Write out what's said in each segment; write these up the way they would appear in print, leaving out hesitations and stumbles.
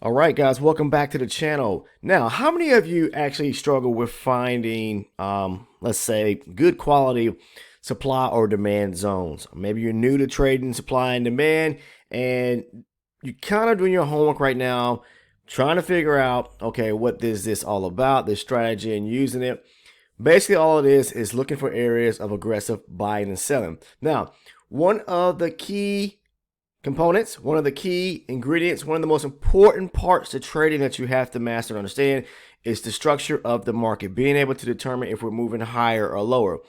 All right, guys, welcome back to the channel. Now, how many of you actually struggle with finding, let's say, good quality supply or demand zones? Maybe you're new to trading supply and demand, and you're kind of doing your homework right now, trying to figure out, okay, what is this all about, this strategy, and using it. Basically, all it is looking for areas of aggressive buying and selling. Now, one of the key components, one of the key ingredients, one of the most important parts to trading that you have to master and understand is the structure of the market, being able to determine if we're moving higher or lower.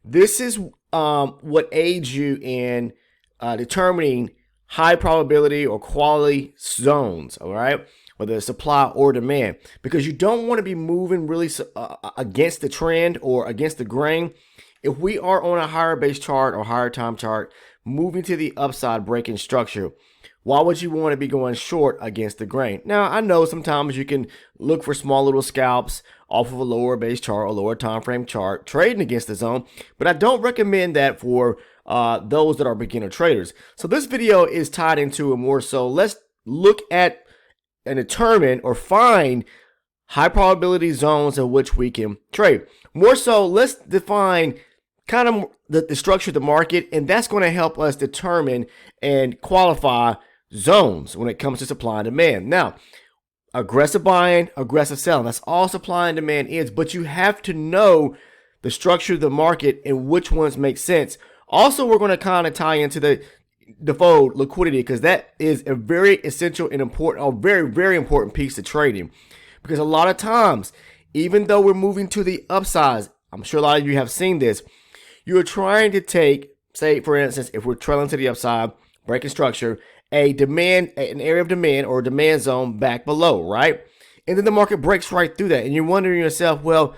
This is what aids you in determining high probability or quality zones, all right, whether it's supply or demand, because you don't want to be moving really against the trend or against the grain. If we are on a higher base chart or higher time chart, moving to the upside, breaking structure, why would you want to be going short against the grain? Now, I know sometimes you can look for small little scalps off of a lower base chart or lower time frame chart trading against the zone, but I don't recommend that for those that are beginner traders. So this video is tied into it more so. Let's look at and determine or find high probability zones in which we can trade. More so, let's define kind of the structure of the market, and that's going to help us determine and qualify zones when it comes to supply and demand. Now, aggressive buying, aggressive selling, that's all supply and demand is, but you have to know the structure of the market and which ones make sense. Also, we're going to kind of tie into the default liquidity, because that is a very essential and important, a very, very important piece to trading. Because a lot of times, even though we're moving to the upsides, I'm sure a lot of you have seen this, you're trying to take, say, for instance, if we're trailing to the upside, breaking structure, an area of demand or a demand zone back below, right? And then the market breaks right through that. And you're wondering to yourself, well,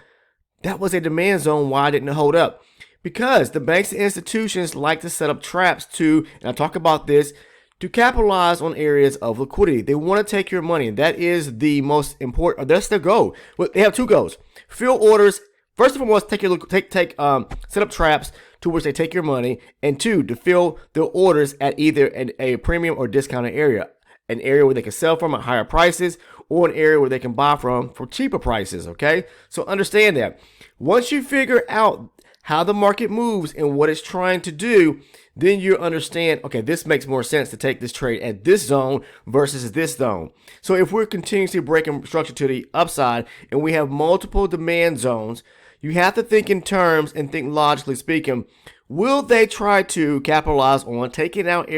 that was a demand zone. Why didn't it hold up? Because the banks and institutions like to set up traps to, and I talk about this, to capitalize on areas of liquidity. They want to take your money. That is the most important, that's their goal. Well, they have two goals. Fill orders. First and foremost, set up traps to which they take your money, and two, to fill their orders at either a premium or discounted area, an area where they can sell from at higher prices, or an area where they can buy from for cheaper prices. Okay, so understand that. Once you figure out how the market moves and what it's trying to do, then you understand, okay, this makes more sense to take this trade at this zone versus this zone. So if we're continuously breaking structure to the upside and we have multiple demand zones, you have to think in terms and think logically speaking, will they try to capitalize on taking out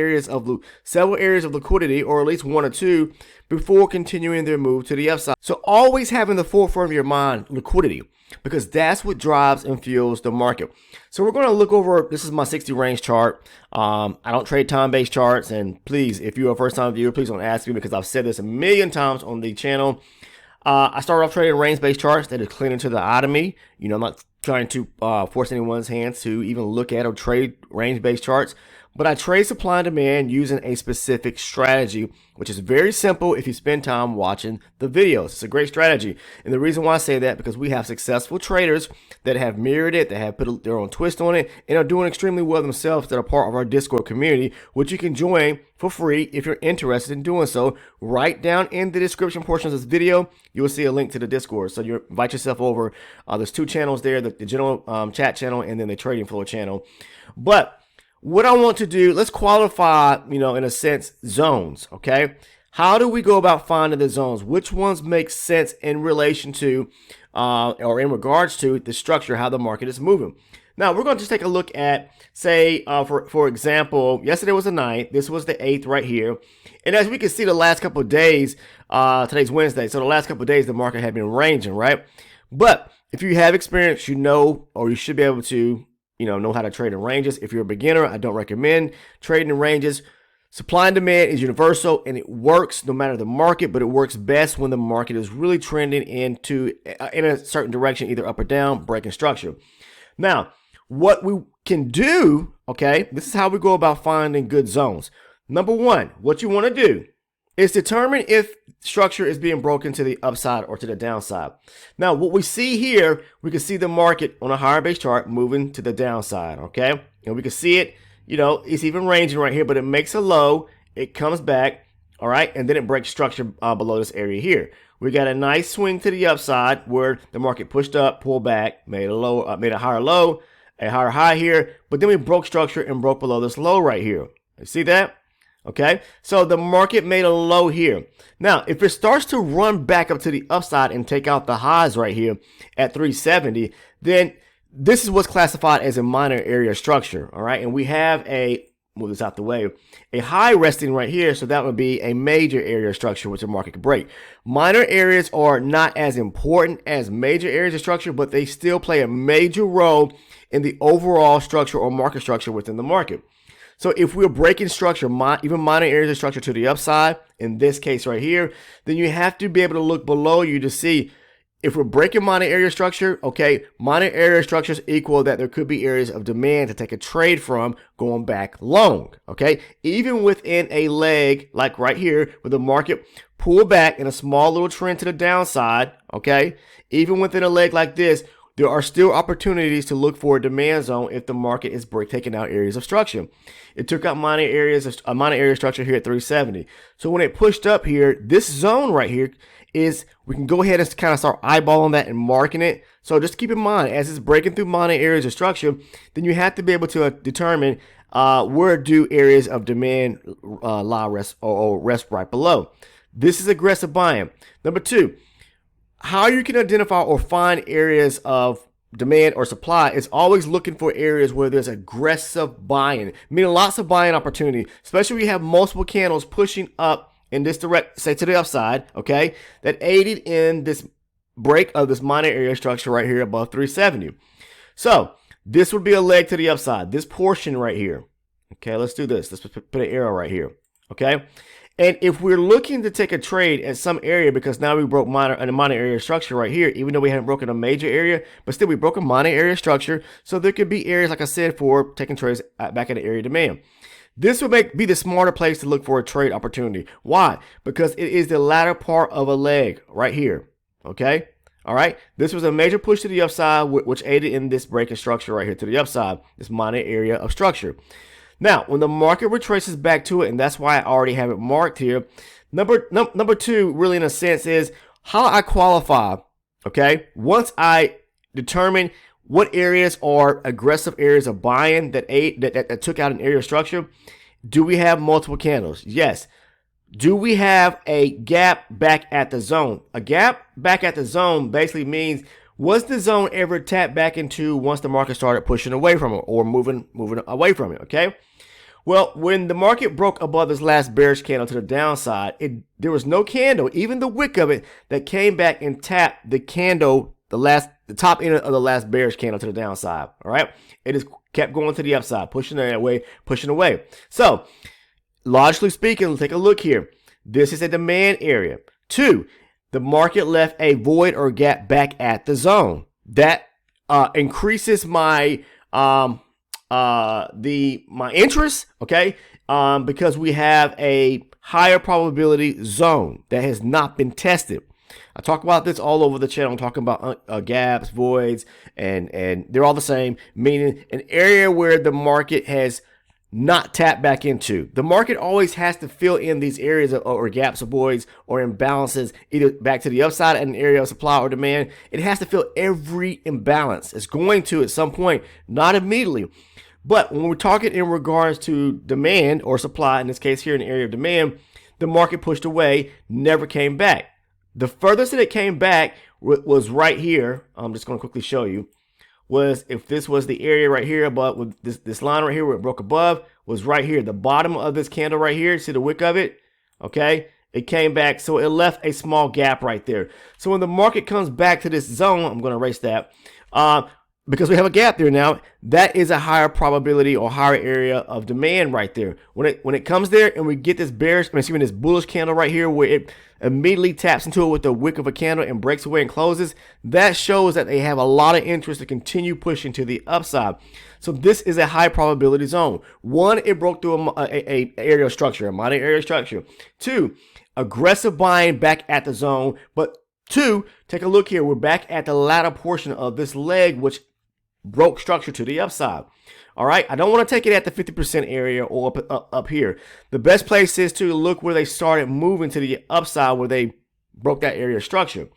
several areas of liquidity, or at least one or two, before continuing their move to the upside? So always have in the forefront of your mind liquidity, because that's what drives and fuels the market. So we're going to look over, this is my 60 range chart. I don't trade time-based charts, and please, if you're a first-time viewer, please don't ask me, because I've said this a million times on the channel. I started off trading range-based charts that is clear into the eye to me. You know, I'm not trying to force anyone's hands to even look at or trade range-based charts, but I trade supply and demand using a specific strategy, which is very simple if you spend time watching the videos. It's a great strategy. And the reason why I say that, because we have successful traders that have mirrored it, that have put their own twist on it, and are doing extremely well themselves, that are part of our Discord community, which you can join for free if you're interested in doing so. Right down in the description portion of this video, you will see a link to the Discord. So you invite yourself over. There's two channels there, the general chat channel and then the trading floor channel. But what I want to do, let's qualify, in a sense, zones, okay? How do we go about finding the zones? Which ones make sense in relation to, or in regards to the structure, how the market is moving? Now, we're going to just take a look at, say, for example, yesterday was the 9th. This was the 8th right here. And as we can see, the last couple of days, today's Wednesday, so the last couple of days, the market had been ranging, right? But if you have experience, or you should be able to, know how to trade in ranges. If you're a beginner, I don't recommend trading in ranges. Supply and demand is universal, and it works no matter the market, but it works best when the market is really trending in a certain direction, either up or down, breaking structure. Now, what we can do, okay, this is how we go about finding good zones. Number one, what you want to do is determine if structure is being broken to the upside or to the downside. Now, what we see here, we can see the market on a higher base chart moving to the downside, okay? And we can see it, it's even ranging right here, but it makes a low, it comes back, All right, and then it breaks structure below this area here. We got a nice swing to the upside where the market pushed up, pulled back, made a higher low, a higher high here, but then we broke structure and broke below this low right here. You see that? Okay, so the market made a low here. Now, if it starts to run back up to the upside and take out the highs right here at 370, then this is what's classified as a minor area structure. All right, and we have move this out the way, a high resting right here, so that would be a major area structure which the market could break. Minor areas are not as important as major areas of structure, but they still play a major role in the overall structure or market structure within the market. So if we're breaking structure, even minor areas of structure to the upside, in this case right here, then you have to be able to look below you to see if we're breaking minor area structure, okay, minor area structures equal that there could be areas of demand to take a trade from going back long, okay? Even within a leg like right here where the market pulled back in a small little trend to the downside, okay? Even within a leg like this, there are still opportunities to look for a demand zone if the market is taking out areas of structure. It took out minor area structure here at 370. So when it pushed up here, this zone right here we can go ahead and kind of start eyeballing that and marking it. So just keep in mind, as it's breaking through minor areas of structure, then you have to be able to determine where do areas of demand lie rest right below. This is aggressive buying. Number two, how you can identify or find areas of demand or supply is always looking for areas where there's aggressive buying, meaning lots of buying opportunity, especially when you have multiple candles pushing up in this direct, say to the upside, okay, that aided in this break of this minor area structure right here above 370. So this would be a leg to the upside, this portion right here. Okay, let's do this. Let's put an arrow right here, okay? And if we're looking to take a trade at some area, because now we broke a minor area structure right here, even though we haven't broken a major area, but still we broke a minor area structure. So there could be areas, like I said, for taking trades back at the area of demand. This would be the smarter place to look for a trade opportunity. Why? Because it is the latter part of a leg right here. Okay? All right? This was a major push to the upside, which aided in this breaking structure right here to the upside, this minor area of structure. Now, when the market retraces back to it, and that's why I already have it marked here, number two, really in a sense, is how I qualify, okay? Once I determine what areas are aggressive areas of buying that took out an area of structure, do we have multiple candles? Yes. Do we have a gap back at the zone? A gap back at the zone basically means, was the zone ever tapped back into once the market started pushing away from it or moving away from it, okay? Well, when the market broke above this last bearish candle to the downside, there was no candle, even the wick of it, that came back and tapped the candle, the top end of the last bearish candle to the downside, all right? It just kept going to the upside, pushing away. So, logically speaking, let's take a look here. This is a demand area. Two, the market left a void or gap back at the zone. That increases my interest, okay? Because we have a higher probability zone that has not been tested. I talk about this all over the channel. I'm talking about gaps, voids, and they're all the same, meaning an area where the market has not tapped back into. The market always has to fill in these areas or gaps or voids or imbalances, either back to the upside at an area of supply or demand. It has to fill every imbalance. It's going to at some point, not immediately. But when we're talking in regards to demand or supply, in this case here in the area of demand, the market pushed away, never came back. The furthest that it came back was right here. I'm just going to quickly show you. Was if this was the area right here above, with this line right here where it broke above, was right here. The bottom of this candle right here, see the wick of it? Okay, it came back, so it left a small gap right there. So when the market comes back to this zone, I'm going to erase that. Because we have a gap there now, that is a higher probability or higher area of demand right there. When it comes there and we get this this bullish candle right here where it immediately taps into it with the wick of a candle and breaks away and closes, that shows that they have a lot of interest to continue pushing to the upside. So this is a high probability zone. One, it broke through a area of structure, a minor area of structure. Two, aggressive buying back at the zone. But two, take a look here. We're back at the latter portion of this leg, which broke structure to the upside. All right, I don't want to take it at the 50% area or up here. The best place is to look where they started moving to the upside, where they broke that area of structure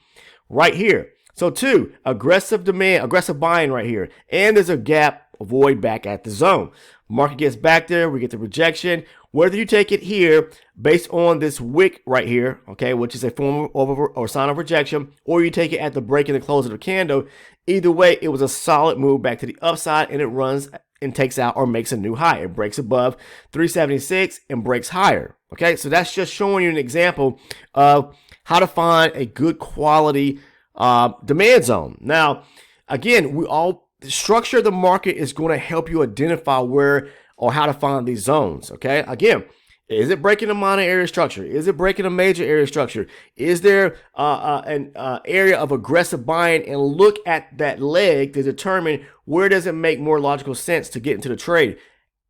right here. So 2, aggressive demand, aggressive buying right here, and there's a gap void back at the zone. Market gets back there, we get the rejection. Whether you take it here based on this wick right here, okay, which is a form of or sign of rejection, or you take it at the break and the close of the candle, either way, it was a solid move back to the upside, and it runs and takes out or makes a new high. It breaks above 376 and breaks higher. Okay, so that's just showing you an example of how to find a good quality demand zone. Now, again, the structure of the market is going to help you identify where or how to find these zones. Okay, again, is it breaking a minor area structure? Is it breaking a major area structure? Is there an area of aggressive buying? And look at that leg to determine where does it make more logical sense to get into the trade.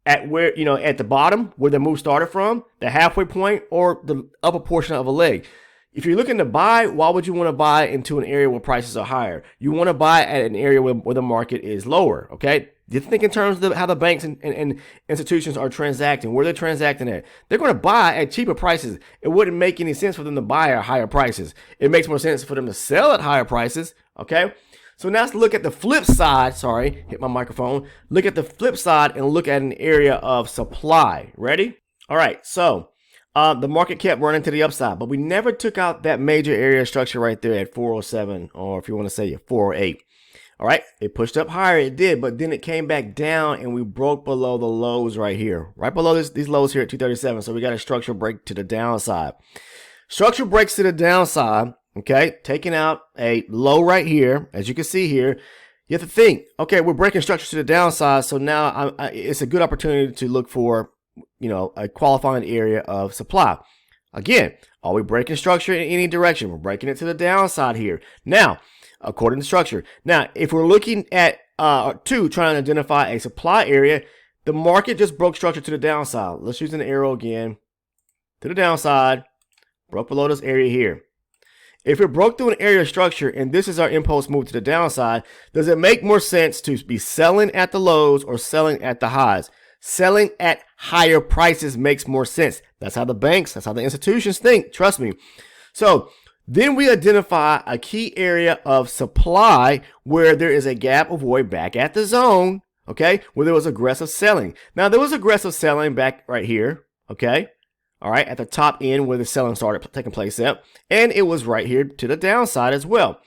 At where, at the bottom where the move started from, the halfway point, or the upper portion of a leg. If you're looking to buy, why would you want to buy into an area where prices are higher? You want to buy at an area where the market is lower, okay? You think in terms of how the banks and institutions are transacting, where they're transacting at. They're going to buy at cheaper prices. It wouldn't make any sense for them to buy at higher prices. It makes more sense for them to sell at higher prices, okay? So now let's look at the flip side. Sorry, hit my microphone. Look at the flip side and look at an area of supply. Ready? All right, so the market kept running to the upside, but we never took out that major area structure right there at 407, or if you want to say 408. All right, it pushed up higher, it did, but then it came back down and we broke below the lows right here, right below these lows here at 237. So we got a structural break to the downside. Structural breaks to the downside, okay, taking out a low right here, as you can see here. You have to think, okay, we're breaking structure to the downside, so now it's a good opportunity to look for, a qualifying area of supply. Again, are we breaking structure in any direction? We're breaking it to the downside here. Now, according to structure. Now, if we're looking at trying to identify a supply area, the market just broke structure to the downside. Let's use an arrow again to the downside, broke below this area here. If it broke through an area of structure and this is our impulse move to the downside, does it make more sense to be selling at the lows or selling at the highs? Selling at higher prices makes more sense. That's how the banks, that's how the institutions think. Trust me. So then we identify a key area of supply where there is a gap of void back at the zone, okay, where there was aggressive selling. Now, there was aggressive selling back right here, okay, all right, at the top end where the selling started taking place at, and it was right here to the downside as well.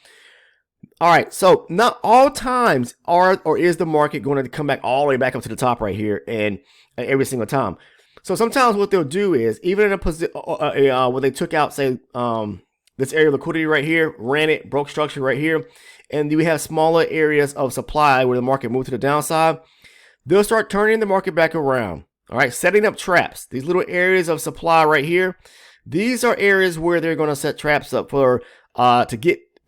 All right, so not all times is the market going to come back all the way back up to the top right here and every single time. So sometimes what they'll do is, even in a position where they took out, say, this area of liquidity right here, ran it, broke structure right here, and we have smaller areas of supply where the market moved to the downside, they'll start turning the market back around. All right, setting up traps. These little areas of supply right here, these are areas where they're going to set traps up for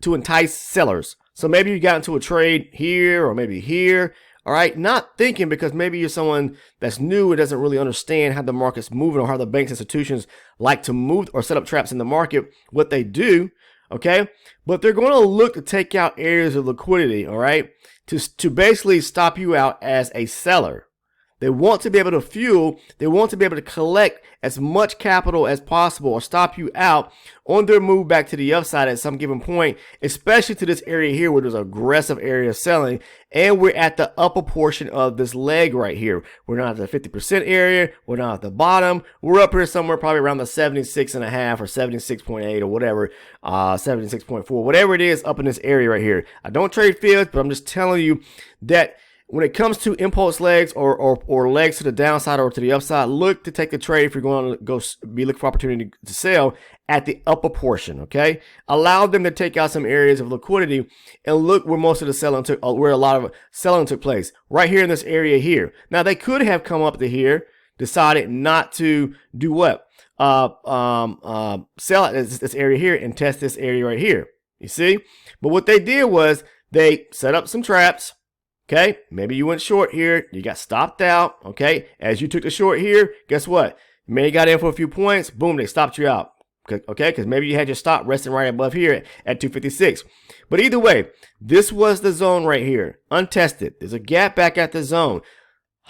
to entice sellers. So maybe you got into a trade here or maybe here. All right, not thinking because maybe you're someone that's new and doesn't really understand how the market's moving or how the banks institutions like to move or set up traps in the market, what they do, okay? But they're going to look to take out areas of liquidity, all right, to basically stop you out as a seller. They want to be able to fuel, they want to be able to collect as much capital as possible or stop you out on their move back to the upside at some given point, especially to this area here where there's an aggressive area of selling, and we're at the upper portion of this leg right here. We're not at the 50% area, we're not at the bottom, we're up here somewhere probably around the 76.5 or 76.8 or whatever, 76.4, whatever it is up in this area right here. I don't trade fields, but I'm just telling you that when it comes to impulse legs or legs to the downside or to the upside, look to take the trade if you're going to go be looking for opportunity to sell at the upper portion, okay? Allow them to take out some areas of liquidity and look where most of the selling took, where a lot of selling took place. Right here in this area here. Now, they could have come up to here, decided not to do what? Sell at this area here and test this area right here. You see? But what they did was they set up some traps. Okay, maybe you went short here, you got stopped out, okay? As you took the short here, guess what? You may have got in for a few points, boom, they stopped you out. Okay, because maybe you had your stop resting right above here at 256. But either way, this was the zone right here, untested. There's a gap back at the zone.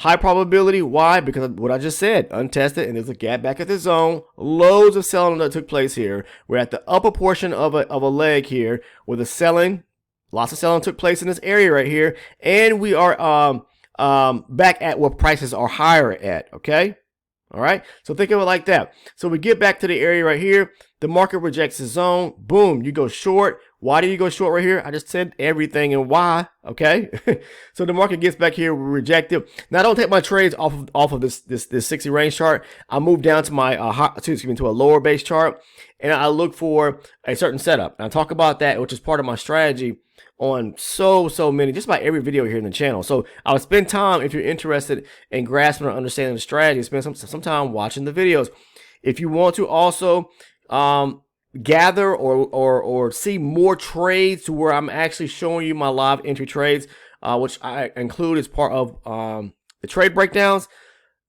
High probability. Why? Because of what I just said, untested, and there's a gap back at the zone. Loads of selling that took place here. We're at the upper portion of a leg here where the selling, lots of selling took place in this area right here, and we are back at where prices are higher at. Okay. All right, so think of it like that. So we get back to the area right here. The market rejects the zone. Boom, you go short. Why do you go short right here? I just said everything and why. Okay, so the market gets back here, we reject it. Now I don't take my trades off of this 60 range chart. I move down to my to a lower base chart, and I look for a certain setup. And I talk about that, which is part of my strategy on so many, just about every video here in the channel. So I would spend time, if you're interested in grasping or understanding the strategy, spend some time watching the videos. If you want to also gather or see more trades to where I'm actually showing you my live entry trades, which I include as part of the trade breakdowns,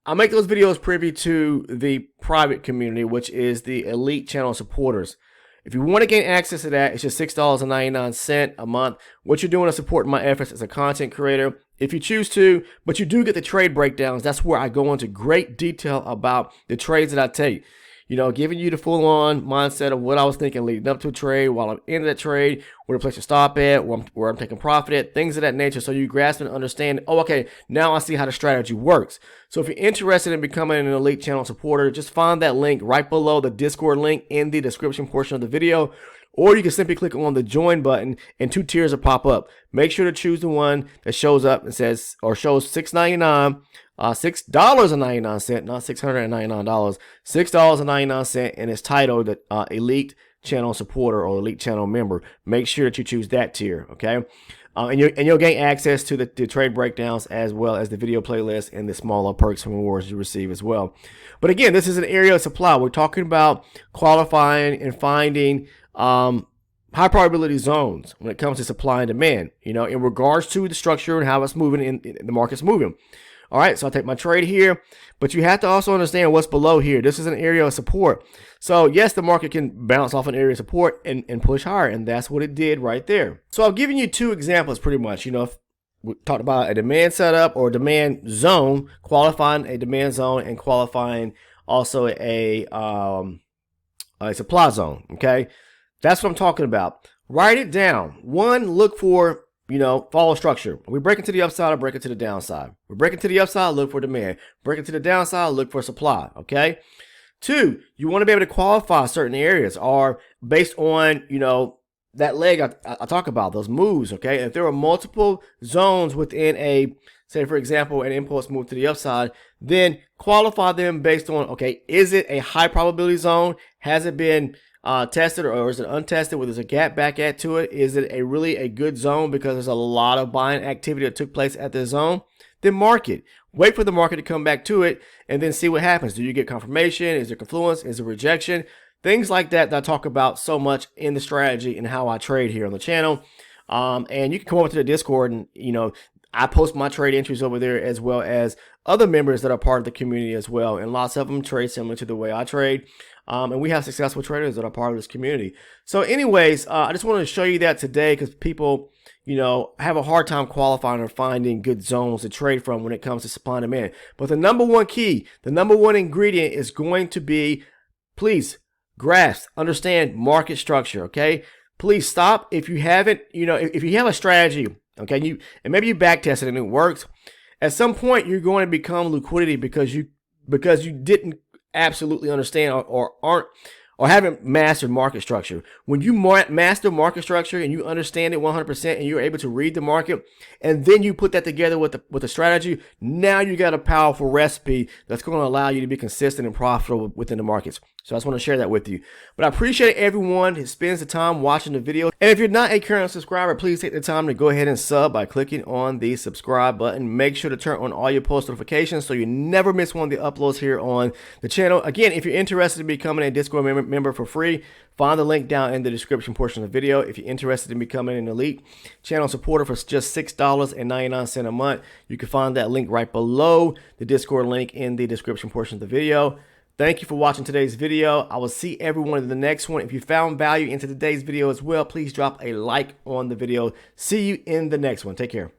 I make those videos privy to the private community, which is the elite channel supporters. If you want to gain access to that, it's just $6.99 a month. What you're doing is supporting my efforts as a content creator. If you choose to, but you do get the trade breakdowns. That's where I go into great detail about the trades that I take. You know, giving you the full-on mindset of what I was thinking leading up to a trade, while I'm in that trade, where to place to stop at, where I'm taking profit at, things of that nature, so you grasp and understand, oh, okay, now I see how the strategy works. So if you're interested in becoming an elite channel supporter, just find that link right below the Discord link in the description portion of the video, or you can simply click on the join button and 2 tiers will pop up. Make sure to choose the one that shows up and says, or shows $6.99, $6.99, not $699, $6.99, and it's titled Elite Channel Supporter or Elite Channel Member. Make sure that you choose that tier, okay? And you'll gain access to the trade breakdowns as well as the video playlist and the smaller perks and rewards you receive as well. But again, this is an area of supply. We're talking about qualifying and finding high probability zones when it comes to supply and demand, you know, in regards to the structure and how it's moving in the market's moving. All right, so I take my trade here, but you have to also understand what's below here. This is an area of support. So yes, the market can bounce off an area of support and push higher, and that's what it did right there. So I've given you 2 examples pretty much. You know, if we talked about a demand setup or demand zone, qualifying a demand zone and qualifying also a supply zone, okay? That's what I'm talking about. Write it down. 1, look for, you know, follow structure. We break into the upside or break into the downside. We break into the upside, look for demand. Break into the downside, look for supply, okay? 2, you want to be able to qualify certain areas or based on, you know, that leg I talk about, those moves, okay? If there are multiple zones within a, say for example, an impulse move to the upside, then qualify them based on, okay, is it a high probability zone? Has it been tested or is it untested where there's a gap back at to it? Is it really a good zone because there's a lot of buying activity that took place at the zone? Then mark it. Wait for the market to come back to it and then see what happens. Do you get confirmation? Is there confluence? Is there rejection? Things like that I talk about so much in the strategy and how I trade here on the channel. And you can come over to the Discord and, you know, I post my trade entries over there as well as other members that are part of the community as well. And lots of them trade similar to the way I trade. And we have successful traders that are part of this community. So anyways, I just wanted to show you that today because people, you know, have a hard time qualifying or finding good zones to trade from when it comes to supply and demand. But the number one key, the number one ingredient is going to be, please grasp, understand market structure, okay? Please stop if you haven't, you know, if you have a strategy, okay, and maybe you back test it and it works. At some point, you're going to become liquidity because you didn't absolutely understand or haven't mastered market structure. When you master market structure and you understand it 100% and you're able to read the market and then you put that together with the strategy, now you got a powerful recipe that's going to allow you to be consistent and profitable within the markets. So I just want to share that with you. But I appreciate everyone who spends the time watching the video. And if you're not a current subscriber, please take the time to go ahead and sub by clicking on the subscribe button. Make sure to turn on all your post notifications so you never miss one of the uploads here on the channel. Again, if you're interested in becoming a Discord member for free, find the link down in the description portion of the video. If you're interested in becoming an elite channel supporter for just $6.99 a month, you can find that link right below the Discord link in the description portion of the video. Thank you for watching today's video. I will see everyone in the next one. If you found value into today's video as well, please drop a like on the video. See you in the next one. Take care.